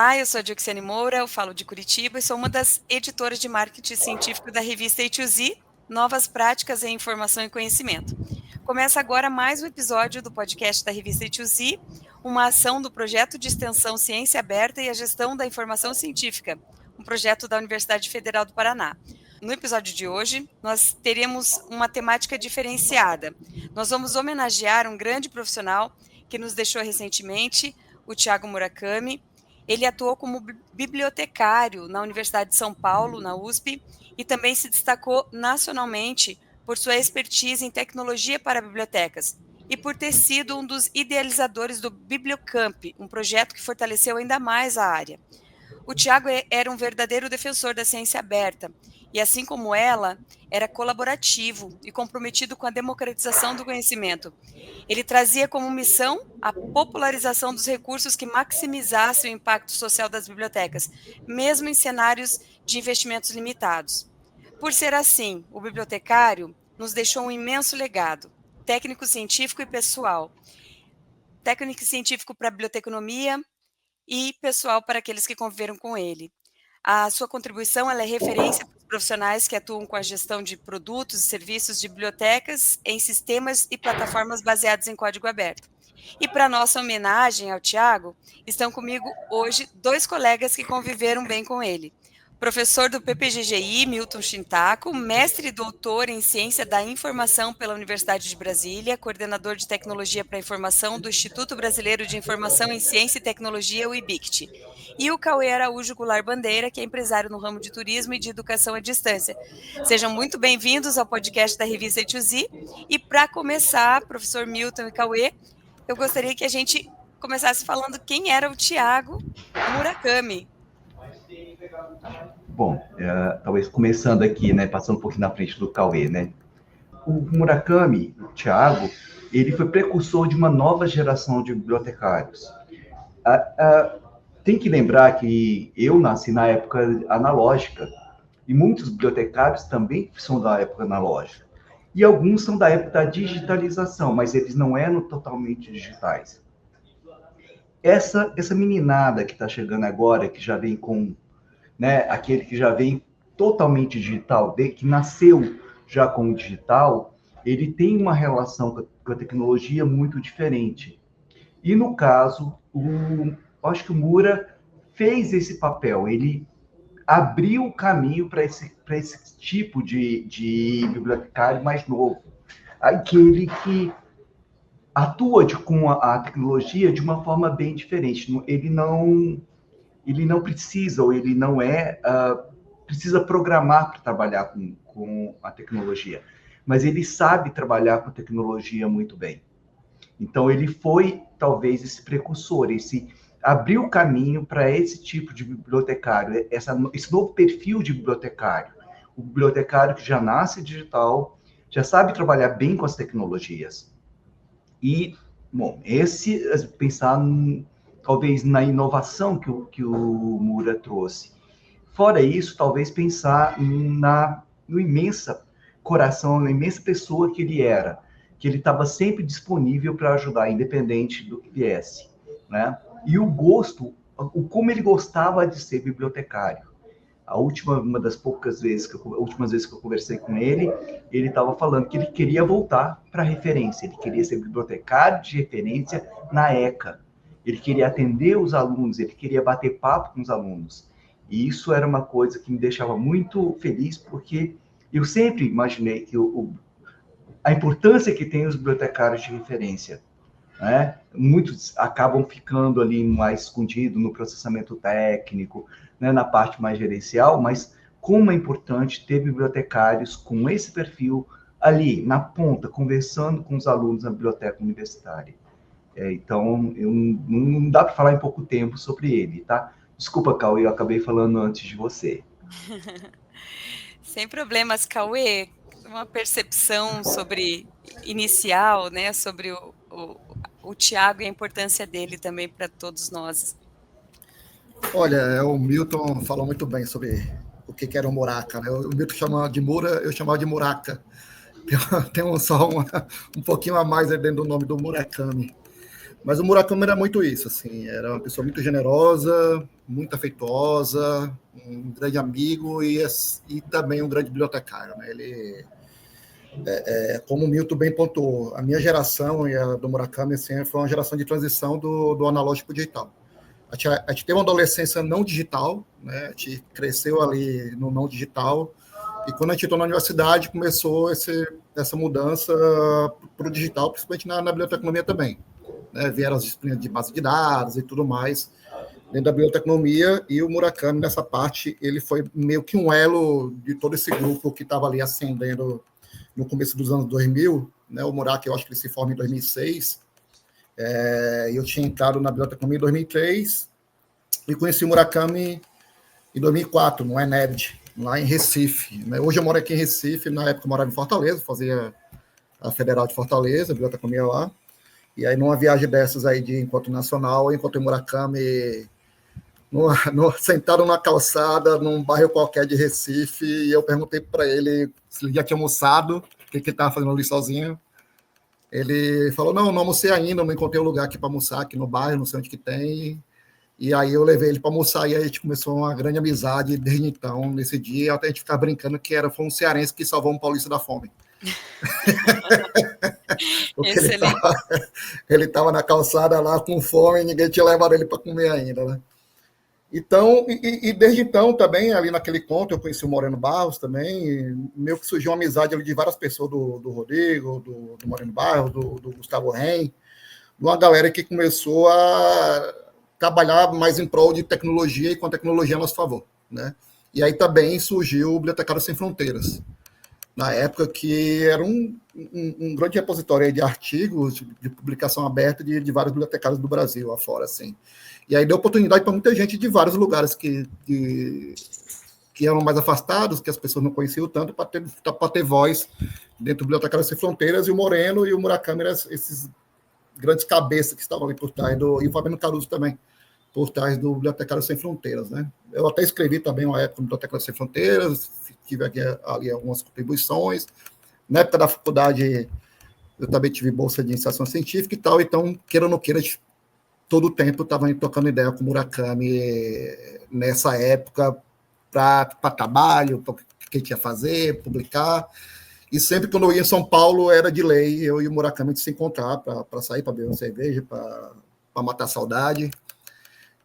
Olá, eu sou a Dioxiane Moura, eu falo de Curitiba e sou uma das editoras de marketing científico da revista A2Z, Novas Práticas em Informação e Conhecimento. Começa agora mais um episódio do podcast da revista A2Z, uma ação do projeto de extensão Ciência Aberta e a Gestão da Informação Científica, um projeto da Universidade Federal do Paraná. No episódio de hoje, nós teremos uma temática diferenciada. Nós vamos homenagear um grande profissional que nos deixou recentemente, o Thiago Murakami. Ele atuou como bibliotecário na Universidade de São Paulo, na USP, e também se destacou nacionalmente por sua expertise em tecnologia para bibliotecas e por ter sido um dos idealizadores do Bibliocamp, um projeto que fortaleceu ainda mais a área. O Thiago era um verdadeiro defensor da ciência aberta e, assim como ela, era colaborativo e comprometido com a democratização do conhecimento. Ele trazia como missão a popularização dos recursos que maximizassem o impacto social das bibliotecas, mesmo em cenários de investimentos limitados. Por ser assim, o bibliotecário nos deixou um imenso legado, técnico científico e pessoal. Técnico científico para a biblioteconomia e pessoal para aqueles que conviveram com ele. A sua contribuição ela é referência para os profissionais que atuam com a gestão de produtos e serviços de bibliotecas em sistemas e plataformas baseados em código aberto. E para nossa homenagem ao Thiago, estão comigo hoje 2 colegas que conviveram bem com ele. Professor do PPGGI, Milton Shintaku, mestre e doutor em Ciência da Informação pela Universidade de Brasília, coordenador de Tecnologia para a Informação do Instituto Brasileiro de Informação em Ciência e Tecnologia, o IBICT. E o Cauê Araújo Goulart Bandeira, que é empresário no ramo de turismo e de educação à distância. Sejam muito bem-vindos ao podcast da revista A2Z. E para começar, professor Milton e Cauê, eu gostaria que a gente começasse falando quem era o Thiago Murakami. Bom, talvez começando aqui, né, passando um pouquinho na frente do Cauê, né? O Murakami, o Thiago, ele foi precursor de uma nova geração de bibliotecários. Tem que lembrar que eu nasci na época analógica, e muitos bibliotecários também são da época analógica. E alguns são da época da digitalização, mas eles não eram totalmente digitais. Essa meninada que está chegando agora, que já vem com, né, aquele que já vem totalmente digital, que nasceu já com o digital, ele tem uma relação com a tecnologia muito diferente. E no caso, acho que o Mura fez esse papel, ele abriu o caminho para esse tipo de bibliotecário mais novo, aquele que atua com a tecnologia de uma forma bem diferente. Ele não precisa, ou ele não precisa programar para trabalhar com a tecnologia, mas ele sabe trabalhar com tecnologia muito bem. Então, ele foi, talvez, esse precursor, abriu o caminho para esse tipo de bibliotecário, esse novo perfil de bibliotecário. O bibliotecário que já nasce digital, já sabe trabalhar bem com as tecnologias. E, bom, pensar talvez na inovação que o Mura trouxe. Fora isso, talvez pensar no imensa coração, na imensa pessoa que ele era, que ele estava sempre disponível para ajudar, independente do que viesse, né? E o gosto, como ele gostava de ser bibliotecário. Uma das últimas vezes que eu conversei com ele estava falando que ele queria voltar para a referência, ele queria ser bibliotecário de referência na ECA, ele queria atender os alunos, ele queria bater papo com os alunos. E isso era uma coisa que me deixava muito feliz, porque eu sempre imaginei que a importância que tem os bibliotecários de referência, né? Muitos acabam ficando ali mais escondidos no processamento técnico, né, na parte mais gerencial, mas como é importante ter bibliotecários com esse perfil ali, na ponta, conversando com os alunos na biblioteca universitária. Então, não dá para falar em pouco tempo sobre ele, tá? Desculpa, Cauê, eu acabei falando antes de você. Sem problemas, Cauê. Uma percepção inicial, né, sobre o Thiago e a importância dele também para todos nós. Olha, o Milton falou muito bem sobre o que era o Muraca, né? O Milton chamava de Mura, eu chamava de Muraca. Tem só um pouquinho a mais dentro do nome do Murakami. Mas o Murakami era muito isso, assim, era uma pessoa muito generosa, muito afetuosa, um grande amigo e também um grande bibliotecário, né? Ele, como o Milton bem pontuou, a minha geração e a do Murakami assim, foi uma geração de transição do analógico para o digital. A gente teve uma adolescência não digital, né? A gente cresceu ali no não digital, e quando a gente entrou na universidade, começou essa mudança para o digital, principalmente na biblioteconomia também. Né? Vieram as disciplinas de base de dados e tudo mais dentro da biblioteconomia, e o Murakami, nessa parte, ele foi meio que um elo de todo esse grupo que estava ali ascendendo no começo dos anos 2000, né? O Murakami, eu acho que ele se forma em 2006, eu tinha entrado na biblioteconomia em 2003 e conheci o Murakami em 2004, no ENEBD, lá em Recife. Né? Hoje eu moro aqui em Recife, na época eu morava em Fortaleza, fazia a Federal de Fortaleza, a biblioteconomia lá, e aí numa viagem dessas aí de encontro nacional, eu encontrei o Murakami sentado numa calçada, num bairro qualquer de Recife, e eu perguntei para ele se ele já tinha almoçado, o que ele estava fazendo ali sozinho. Ele falou, não almocei ainda, não encontrei um lugar aqui para almoçar, aqui no bairro, não sei onde que tem. E aí eu levei ele para almoçar, e aí a gente começou uma grande amizade desde então, nesse dia, até a gente ficar brincando que foi um cearense que salvou um paulista da fome. Porque ele estava na calçada lá com fome e ninguém tinha levado ele para comer ainda, né? Então, e desde então também, ali naquele conto, eu conheci o Moreno Barros também, meio que surgiu uma amizade ali de várias pessoas, do Rodrigo, do Moreno Barros, do Gustavo Ren, uma galera que começou a trabalhar mais em prol de tecnologia e com a tecnologia a nosso favor, né? E aí também surgiu o Bibliotecários Sem Fronteiras, na época que era um grande repositório de artigos de publicação aberta de vários bibliotecários do Brasil afora, assim. E aí deu oportunidade para muita gente de vários lugares que eram mais afastados, que as pessoas não conheciam tanto, para ter voz dentro do Bibliotecários Sem Fronteiras, e o Moreno e o Murakami eram esses grandes cabeças que estavam ali por trás, e o Fabiano Caruso também, por trás do Bibliotecários Sem Fronteiras, né? Eu até escrevi também uma época no Bibliotecários Sem Fronteiras, tive ali algumas contribuições. Na época da faculdade, eu também tive bolsa de iniciação científica e tal, então, queira ou não queira, todo o tempo estava trocando ideia com o Murakami nessa época, para trabalho, para o que tinha que fazer, publicar. E sempre quando eu ia em São Paulo, era de lei, eu e o Murakami se encontrar para sair, para beber uma cerveja, para matar a saudade.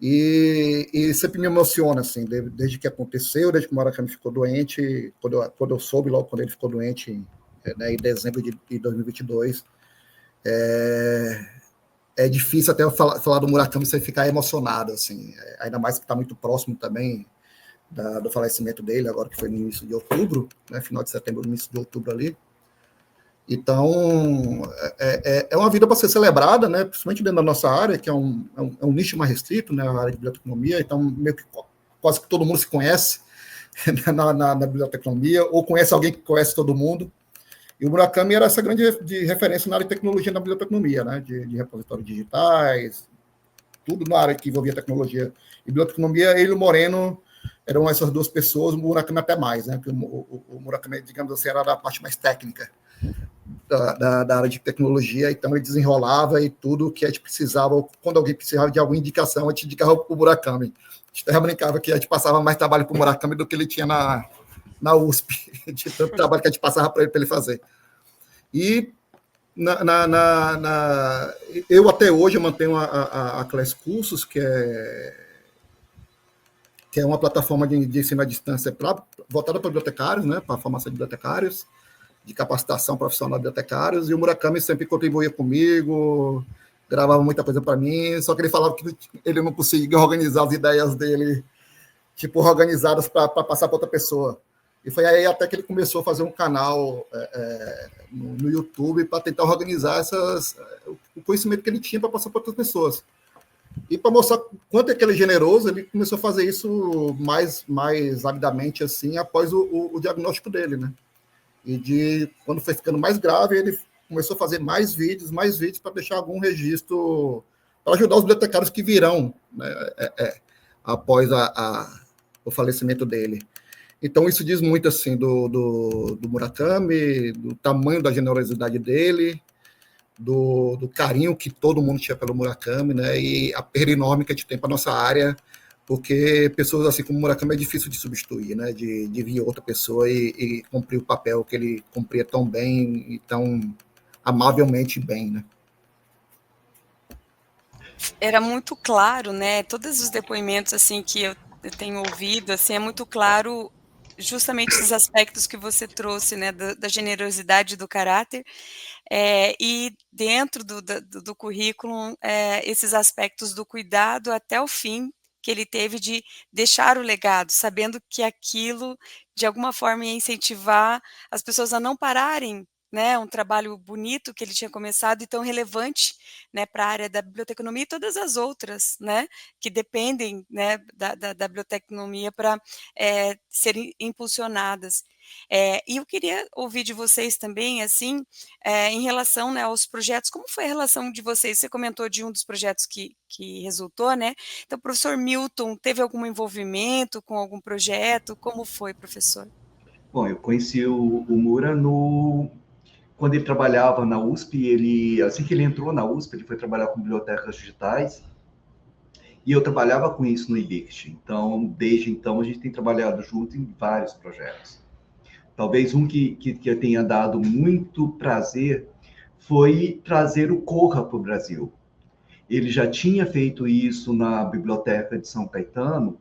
E sempre me emociona, assim, desde que aconteceu, desde que o Murakami ficou doente, quando eu soube, logo quando ele ficou doente, né, em dezembro de 2022, é difícil até eu falar do Murakami sem ficar emocionado, assim, ainda mais que está muito próximo também do falecimento dele, agora que foi no início de outubro, né, final de setembro, início de outubro ali. Então, é uma vida para ser celebrada, né, principalmente dentro da nossa área, que é um nicho mais restrito, né, a área de biblioteconomia, então meio que quase que todo mundo se conhece na biblioteconomia, ou conhece alguém que conhece todo mundo. E o Murakami era essa grande referência na área de tecnologia na biblioteconomia, né, de repositórios digitais, tudo na área que envolvia tecnologia e biblioteconomia. Ele e o Moreno eram essas duas pessoas, o Murakami até mais, né, porque o Murakami, digamos assim, era da parte mais técnica da área de tecnologia, então ele desenrolava e tudo que a gente precisava, quando alguém precisava de alguma indicação, a gente indicava para o Murakami. A gente até brincava que a gente passava mais trabalho para o Murakami do que ele tinha na USP, de tanto trabalho que a gente passava para ele fazer. E eu até hoje eu mantenho a Class Cursos, que é uma plataforma de ensino à distância voltada para bibliotecários, né, para a formação de bibliotecários, de capacitação profissional de bibliotecários, e o Murakami sempre contribuía comigo, gravava muita coisa para mim, só que ele falava que ele não conseguia organizar as ideias dele, tipo, organizadas para passar para outra pessoa. E foi aí até que ele começou a fazer um canal no YouTube para tentar organizar o conhecimento que ele tinha para passar para outras pessoas. E para mostrar quanto é que ele é generoso, ele começou a fazer isso mais avidamente assim, após o diagnóstico dele, né? E quando foi ficando mais grave, ele começou a fazer mais vídeos para deixar algum registro, para ajudar os bibliotecários que virão, né, após o falecimento dele. Então, isso diz muito assim, do Murakami, do tamanho da generosidade dele, do carinho que todo mundo tinha pelo Murakami, né, e a perda enorme que a gente tem para nossa área, porque pessoas assim como o Murakami é difícil de substituir, né, de vir outra pessoa e cumprir o papel que ele cumpria tão bem e tão amavelmente bem, né. Era muito claro, né, todos os depoimentos, assim, que eu tenho ouvido, assim, é muito claro justamente esses aspectos que você trouxe, né, da generosidade do caráter, e dentro do currículo, esses aspectos do cuidado até o fim, que ele teve de deixar o legado, sabendo que aquilo, de alguma forma, ia incentivar as pessoas a não pararem, né, um trabalho bonito que ele tinha começado e tão relevante, né, para a área da biblioteconomia e todas as outras, né, que dependem, né, da biblioteconomia para serem impulsionadas. E eu queria ouvir de vocês também, assim, em relação, né, aos projetos, como foi a relação de vocês? Você comentou de um dos projetos que resultou, né? Então, o professor Milton teve algum envolvimento com algum projeto? Como foi, professor? Bom, eu conheci o Mura quando ele trabalhava na USP, assim que ele entrou na USP, ele foi trabalhar com bibliotecas digitais, e eu trabalhava com isso no IBICT. Então, desde então, a gente tem trabalhado junto em vários projetos. Talvez um que eu tenha dado muito prazer foi trazer o Corra para o Brasil. Ele já tinha feito isso na Biblioteca de São Caetano,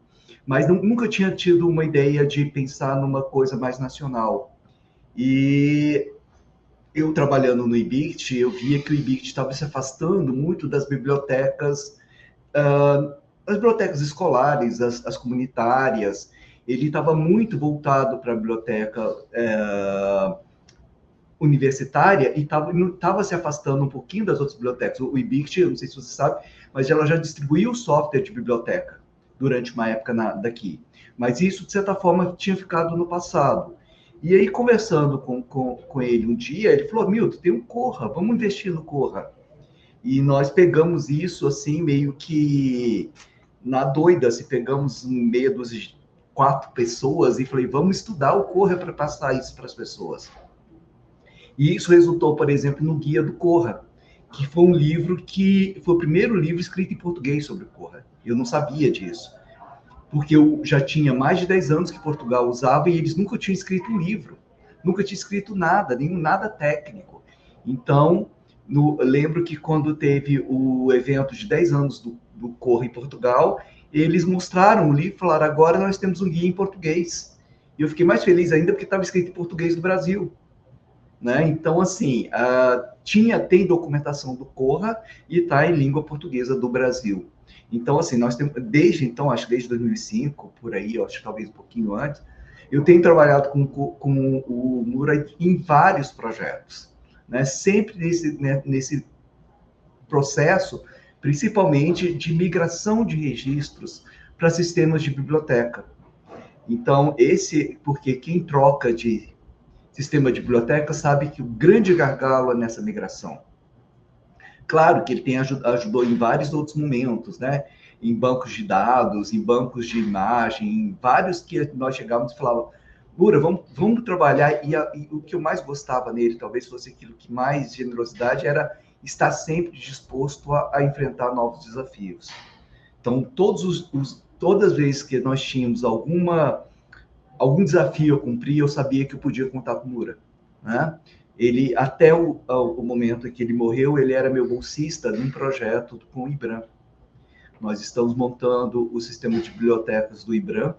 mas nunca tinha tido uma ideia de pensar numa coisa mais nacional. E eu trabalhando no IBICT, eu via que o IBICT estava se afastando muito das bibliotecas, as bibliotecas escolares, as comunitárias. Ele estava muito voltado para a biblioteca universitária e estava se afastando um pouquinho das outras bibliotecas. O IBICT, eu não sei se você sabe, mas ela já distribuiu o software de biblioteca durante uma época daqui. Mas isso, de certa forma, tinha ficado no passado. E aí, conversando com ele um dia, ele falou, Milton, tem um Corra, vamos investir no Corra. E nós pegamos isso, assim, meio que na doida, se pegamos meia dúzia de 4 pessoas e falei, vamos estudar o Corra para passar isso para as pessoas. E isso resultou, por exemplo, no Guia do Corra, que foi um livro que foi o primeiro livro escrito em português sobre o Corra. Eu não sabia disso, porque eu já tinha mais de 10 anos que Portugal usava e eles nunca tinham escrito um livro, nunca tinha escrito nada, nada técnico. Então, lembro que quando teve o evento de 10 anos do Corra em Portugal, eles mostraram o livro e falaram, agora nós temos um guia em português. E eu fiquei mais feliz ainda porque estava escrito em português do Brasil. Né? Então, assim, tem documentação do Corra e está em língua portuguesa do Brasil. Então, assim, nós temos, acho que desde 2005, por aí, acho que talvez um pouquinho antes, eu tenho trabalhado com o Mura em vários projetos, né? Sempre nesse processo, principalmente de migração de registros para sistemas de biblioteca. Então, porque quem troca de sistema de biblioteca sabe que o grande gargalo é nessa migração. Claro que ele ajudou em vários outros momentos, né? Em bancos de dados, em bancos de imagem, em vários que nós chegávamos e falávamos, Mura, vamos trabalhar, e o que eu mais gostava nele, talvez fosse aquilo que mais generosidade, era estar sempre disposto a enfrentar novos desafios. Então, todas as vezes que nós tínhamos algum desafio a cumprir, eu sabia que eu podia contar com o Mura, né? Ele, até o momento em que ele morreu, ele era meu bolsista num projeto com o IBRAM. Nós estamos montando o sistema de bibliotecas do IBRAM,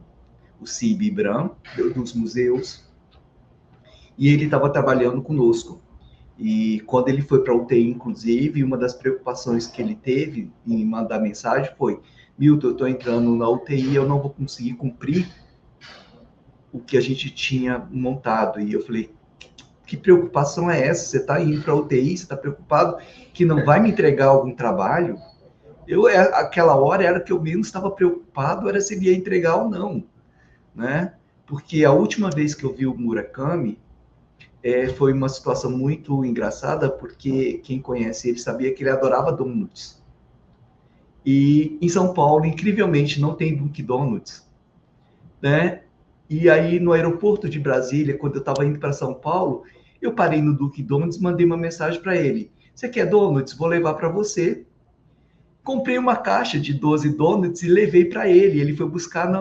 o CIB-IBRAM, dos museus, e ele estava trabalhando conosco. E quando ele foi para a UTI, inclusive, uma das preocupações que ele teve em mandar mensagem foi, Milton, eu estou entrando na UTI, eu não vou conseguir cumprir o que a gente tinha montado. E eu falei, que preocupação é essa? Você está indo para a UTI, você está preocupado que não vai me entregar algum trabalho? Aquela hora era que eu menos estava preocupado, era se ele ia entregar ou não, né? Porque a última vez que eu vi o Murakami foi uma situação muito engraçada, porque quem conhece ele sabia que ele adorava donuts. E em São Paulo, incrivelmente, não tem Dunkin' Donuts, né? E aí, no aeroporto de Brasília, quando eu estava indo para São Paulo, eu parei no Dunkin' Donuts e mandei uma mensagem para ele. Você quer donuts? Vou levar para você. Comprei uma caixa de 12 donuts e levei para ele. Ele foi buscar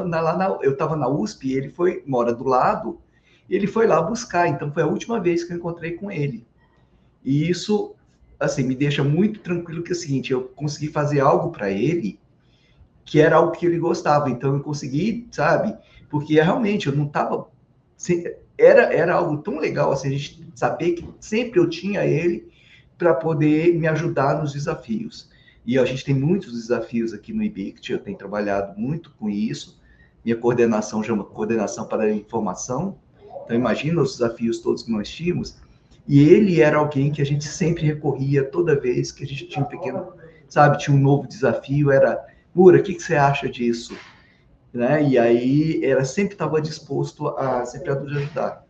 eu estava na USP, ele mora do lado, e ele foi lá buscar. Então foi a última vez que eu encontrei com ele. E isso, assim, me deixa muito tranquilo, que é o seguinte, eu consegui fazer algo para ele que era algo que ele gostava. Então eu consegui, sabe? Porque realmente eu não estava, era algo tão legal assim, a gente saber que sempre eu tinha ele para poder me ajudar nos desafios. E a gente tem muitos desafios aqui no IBICT, eu tenho trabalhado muito com isso. Minha coordenação chama Coordenação para a Informação. Então, imagina os desafios todos que nós tínhamos. E ele era alguém que a gente sempre recorria toda vez que a gente tinha um pequeno, sabe, tinha um novo desafio, era, Mura, o que você acha disso? Né? E aí, ela sempre estava disposto a sempre ajudar.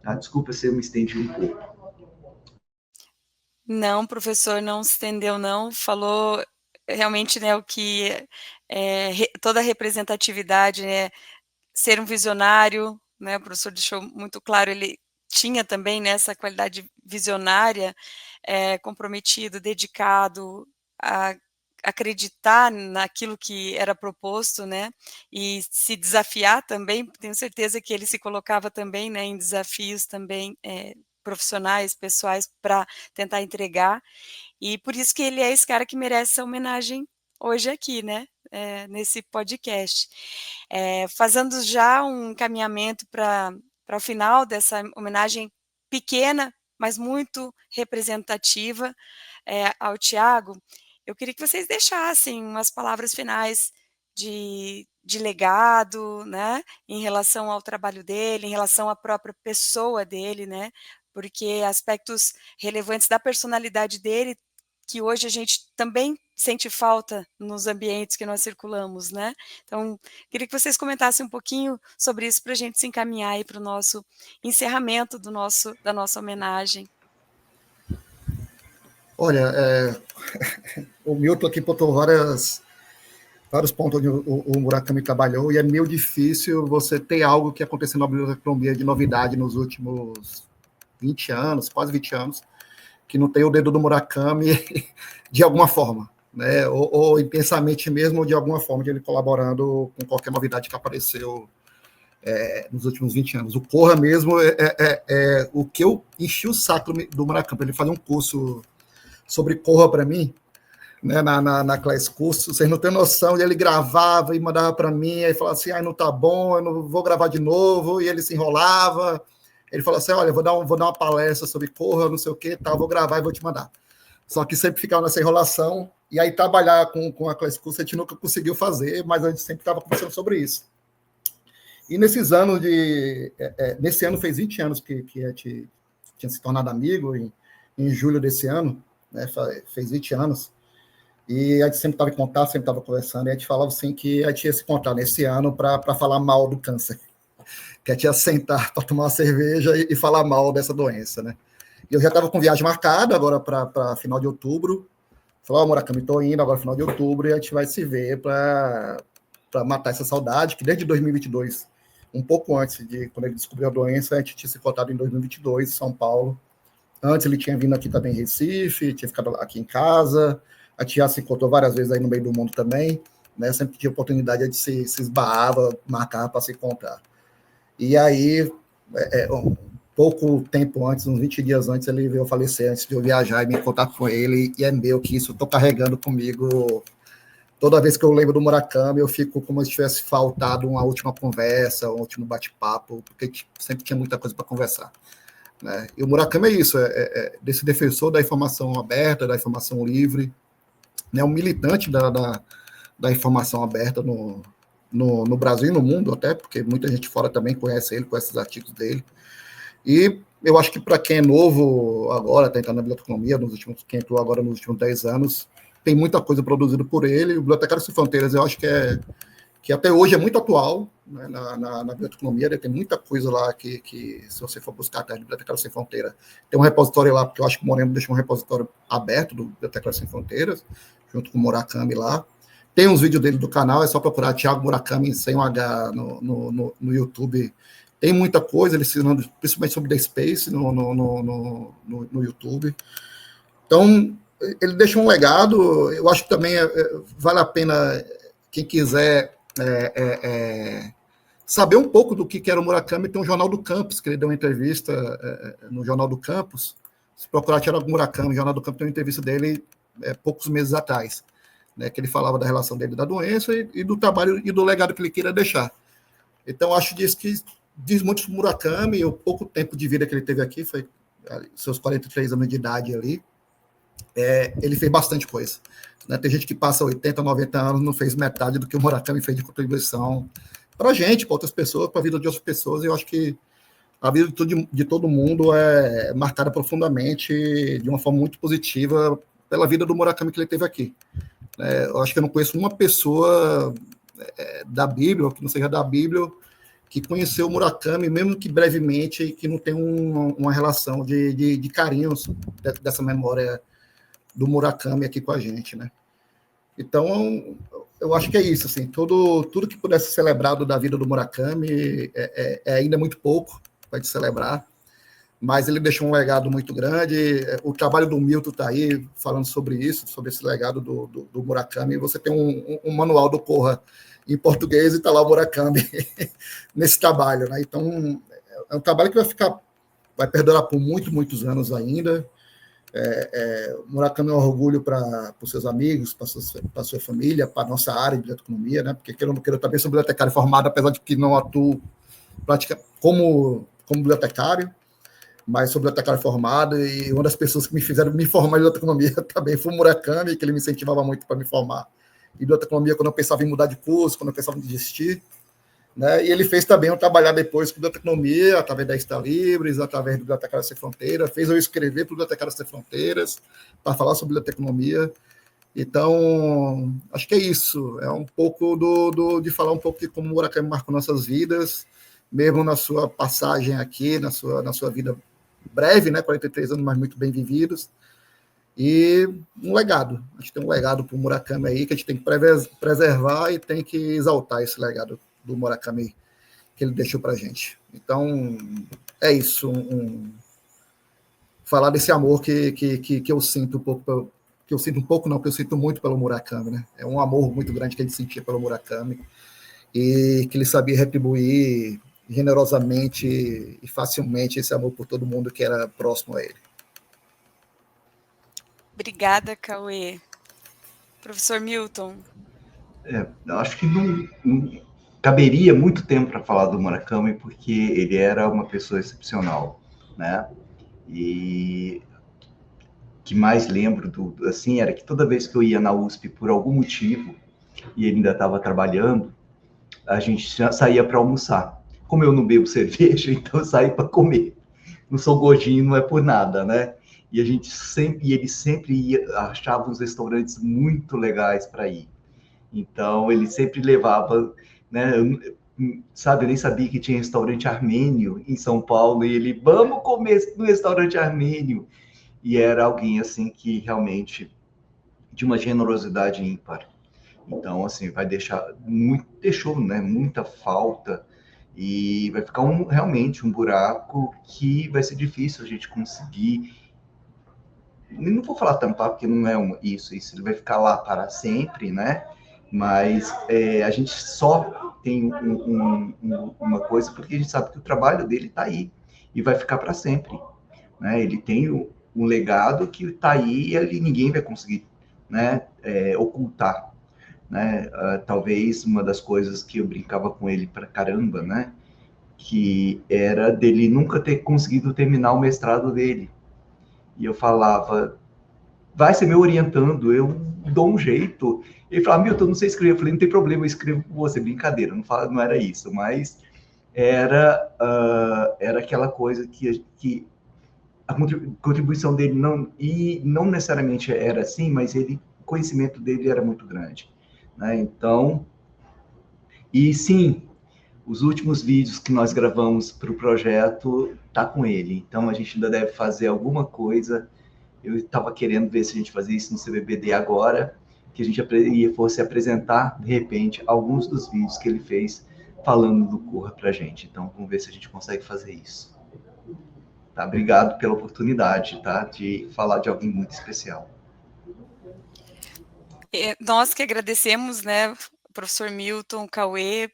Ah, desculpa se eu me estendi um pouco. Não, professor, não se estendeu não, falou realmente, né, o que toda a representatividade, né, ser um visionário, né, o professor deixou muito claro, ele tinha também, né, essa qualidade visionária, comprometido, dedicado, a acreditar naquilo que era proposto, né, e se desafiar também, tenho certeza que ele se colocava também, né, em desafios também, profissionais, pessoais, para tentar entregar, e por isso que ele é esse cara que merece essa homenagem hoje aqui, né, nesse podcast. Fazendo já um encaminhamento para o final dessa homenagem pequena, mas muito representativa, ao Tiago, eu queria que vocês deixassem umas palavras finais de legado, né, em relação ao trabalho dele, em relação à própria pessoa dele, né, porque aspectos relevantes da personalidade dele, que hoje a gente também sente falta nos ambientes que nós circulamos, né. Então, queria que vocês comentassem um pouquinho sobre isso para a gente se encaminhar aí para o nosso encerramento da nossa homenagem. Olha, o Milton aqui botou vários pontos onde o Murakami trabalhou, e é meio difícil você ter algo que aconteceu na biblioteconomia de novidade nos últimos 20 anos, quase 20 anos, que não tem o dedo do Murakami de alguma forma, né? Ou intensamente mesmo, ou de alguma forma, de ele colaborando com qualquer novidade que apareceu nos últimos 20 anos. O Corra mesmo é o que eu enchi o saco do Murakami. Ele fazia um curso sobre Corra para mim, né, na classe curso, vocês não têm noção, e ele gravava e mandava para mim, aí falava assim, não tá bom, eu não vou gravar de novo, e ele se enrolava, ele falou assim, olha, vou dar uma palestra sobre Corra, não sei o que, tá, vou gravar e vou te mandar. Só que sempre ficava nessa enrolação, e aí trabalhar com a classe curso a gente nunca conseguiu fazer, mas a gente sempre estava conversando sobre isso. E nesses anos nesse ano fez 20 anos que a gente tinha se tornado amigo, em julho desse ano, né, fez 20 anos, e a gente sempre estava em contato, sempre estava conversando, e a gente falava assim que a gente ia se encontrar nesse ano para falar mal do câncer, que a gente ia sentar para tomar uma cerveja e falar mal dessa doença, né? E eu já estava com viagem marcada agora para final de outubro, falou, Murakami, estou indo agora final de outubro, e a gente vai se ver para matar essa saudade, que desde 2022, um pouco antes de quando ele descobriu a doença, a gente tinha se encontrado em 2022, em São Paulo. Antes ele tinha vindo aqui também em Recife, tinha ficado aqui em casa, a gente já se encontrou várias vezes aí no meio do mundo também, né? Sempre que tinha oportunidade, a gente se esbarrava, marcava para se encontrar. E aí, um pouco tempo antes, uns 20 dias antes, ele veio falecer, antes de eu viajar e me encontrar com ele, e é meu que isso eu estou carregando comigo. Toda vez que eu lembro do Murakami, eu fico como se tivesse faltado uma última conversa, um último bate-papo, porque sempre tinha muita coisa para conversar. Né? E o Murakami é isso, desse defensor da informação aberta, da informação livre, né? Um militante da informação aberta no Brasil e no mundo até, porque muita gente fora também conhece ele, conhece os artigos dele. E eu acho que para quem é novo agora, está entrando na biblioteconomia, quem entrou agora nos últimos 10 anos, tem muita coisa produzida por ele. O Bibliotecários Sem Fronteiras, eu acho que até hoje é muito atual, né, na biblioteconomia, tem muita coisa lá que se você for buscar até a Bibliotecários Sem Fronteiras, tem um repositório lá, porque eu acho que o Moreno deixou um repositório aberto do Bibliotecários Sem Fronteiras, junto com o Murakami lá. Tem uns vídeos dele do canal, é só procurar Thiago Murakami sem um H no YouTube. Tem muita coisa, ele ensinando, principalmente sobre The Space no YouTube. Então, ele deixa um legado. Eu acho que também vale a pena, quem quiser saber um pouco do que era o Murakami, tem um Jornal do Campus, que ele deu uma entrevista no Jornal do Campus. Se procurar Tiago Murakami, o Jornal do Campus tem uma entrevista dele poucos meses atrás, né, que ele falava da relação dele da doença e do trabalho e do legado que ele queria deixar. Então, acho que diz muito sobre Murakami, o pouco tempo de vida que ele teve aqui, foi seus 43 anos de idade ali, ele fez bastante coisa. Né? Tem gente que passa 80, 90 anos, não fez metade do que o Murakami fez de contribuição para a gente, para outras pessoas, para a vida de outras pessoas, e eu acho que a vida de todo mundo é marcada profundamente, de uma forma muito positiva, pela vida do Murakami que ele teve aqui. Eu acho que eu não conheço uma pessoa da Bíblia, ou que não seja da Bíblia, que conheceu o Murakami, mesmo que brevemente, e que não tem uma relação de carinho dessa memória do Murakami aqui com a gente, né? Então, eu acho que é isso, assim, tudo que pudesse ser celebrado da vida do Murakami é ainda muito pouco para celebrar, mas ele deixou um legado muito grande. O trabalho do Milton está aí falando sobre isso, sobre esse legado do Murakami. Você tem um manual do Corra em português e está lá o Murakami nesse trabalho, né? Então, é um trabalho que vai perdurar por muitos anos ainda. Murakami é um orgulho para os seus amigos, para a sua família, para a nossa área de biblioteconomia, né? Porque eu também sou bibliotecário formado, apesar de que não atuo como bibliotecário, mas sou bibliotecário formado, e uma das pessoas que me fizeram me formar em biblioteconomia também foi o Murakami, que ele me incentivava muito para me formar em biblioteconomia quando eu pensava em mudar de curso, quando eu pensava em desistir, né? E ele fez também eu trabalhar depois com biblioteconomia, através da Extra Libris, através do Bibliotecários Sem Fronteiras, fez eu escrever para o Bibliotecários Sem Fronteiras, para falar sobre biblioteconomia. Então, acho que é isso, é um pouco de falar um pouco de como o Murakami marcou nossas vidas, mesmo na sua passagem aqui, na sua vida breve, né, 43 anos, mas muito bem vividos, e um legado. A gente tem um legado para o Murakami aí, que a gente tem que preservar e tem que exaltar esse legado do Murakami que ele deixou para a gente. Então, é isso, falar desse amor que eu sinto um pouco, que eu sinto muito pelo Murakami, né? É um amor muito grande que ele sentia pelo Murakami, e que ele sabia retribuir generosamente e facilmente esse amor por todo mundo que era próximo a ele. Obrigada, Cauê. Professor Milton. Acho que não caberia muito tempo para falar do Murakami, porque ele era uma pessoa excepcional, né? E o que mais lembro assim era que toda vez que eu ia na USP por algum motivo e ele ainda estava trabalhando, a gente saía para almoçar. Como eu não bebo cerveja, então eu saí para comer. Não sou gordinho, não é por nada, né? E ele sempre achava uns restaurantes muito legais para ir. Então ele sempre levava, né? Sabe, eu nem sabia que tinha restaurante armênio em São Paulo, e ele, vamos comer no restaurante armênio. E era alguém assim que realmente de uma generosidade ímpar. Então, assim, deixou, né, muita falta, e vai ficar realmente um buraco que vai ser difícil a gente conseguir. Não vou falar tampar, porque não é isso, ele vai ficar lá para sempre, né? Mas a gente só tem uma coisa, porque a gente sabe que o trabalho dele está aí e vai ficar para sempre, né? Ele tem um legado que está aí e ninguém vai conseguir, né, ocultar, né? Talvez uma das coisas que eu brincava com ele pra caramba, né, que era dele nunca ter conseguido terminar o mestrado dele. E eu falava, vai ser meu orientando, eu dou um jeito. Ele falava, Milton, eu não sei escrever. Eu falei, não tem problema, eu escrevo com você. Brincadeira, não era isso, mas era aquela coisa que a contribuição dele não necessariamente era assim, mas o conhecimento dele era muito grande, né? Então, e sim, os últimos vídeos que nós gravamos para o projeto tá com ele. Então a gente ainda deve fazer alguma coisa. Eu estava querendo ver se a gente fazia isso no CBBD agora, que a gente fosse apresentar, de repente, alguns dos vídeos que ele fez falando do Corra para a gente. Então, vamos ver se a gente consegue fazer isso. Tá? Obrigado pela oportunidade, tá? De falar de alguém muito especial. Nós que agradecemos, né, professor Milton, Cauê,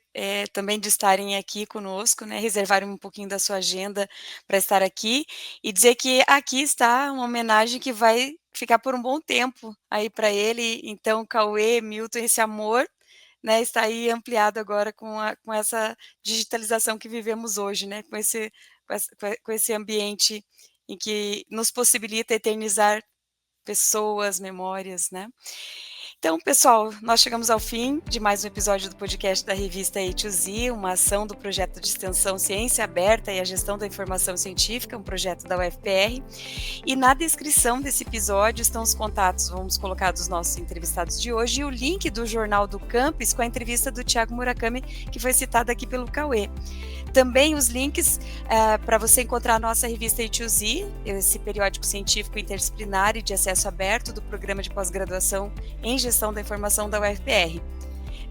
também de estarem aqui conosco, né, reservarem um pouquinho da sua agenda para estar aqui, e dizer que aqui está uma homenagem que vai ficar por um bom tempo aí para ele. Então, Cauê, Milton, esse amor, né, está aí ampliado agora com essa digitalização que vivemos hoje, né, com esse ambiente em que nos possibilita eternizar pessoas, memórias, né. Então, pessoal, nós chegamos ao fim de mais um episódio do podcast da revista A2Z, uma ação do projeto de extensão Ciência Aberta e a Gestão da Informação Científica, um projeto da UFPR. E na descrição desse episódio estão os contatos, vamos colocar, dos nossos entrevistados de hoje, e o link do Jornal do Campus com a entrevista do Thiago Murakami, que foi citada aqui pelo Cauê. Também os links para você encontrar a nossa revista A2Z, esse periódico científico interdisciplinar e de acesso aberto do programa de pós-graduação em Gestão da Informação da UFPR.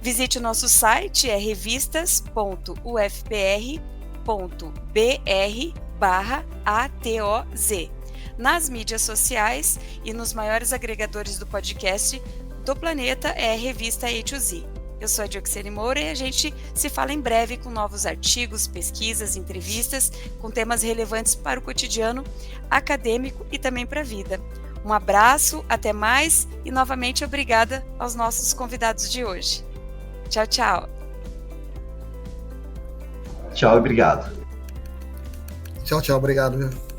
Visite o nosso site, é revistas.ufpr.br/ATOZ. Nas mídias sociais e nos maiores agregadores do podcast do planeta é a revista A2Z. Eu sou a Dioxene Moura e a gente se fala em breve com novos artigos, pesquisas, entrevistas com temas relevantes para o cotidiano acadêmico e também para a vida. Um abraço, até mais e novamente obrigada aos nossos convidados de hoje. Tchau, tchau. Tchau, obrigado. Tchau, obrigado.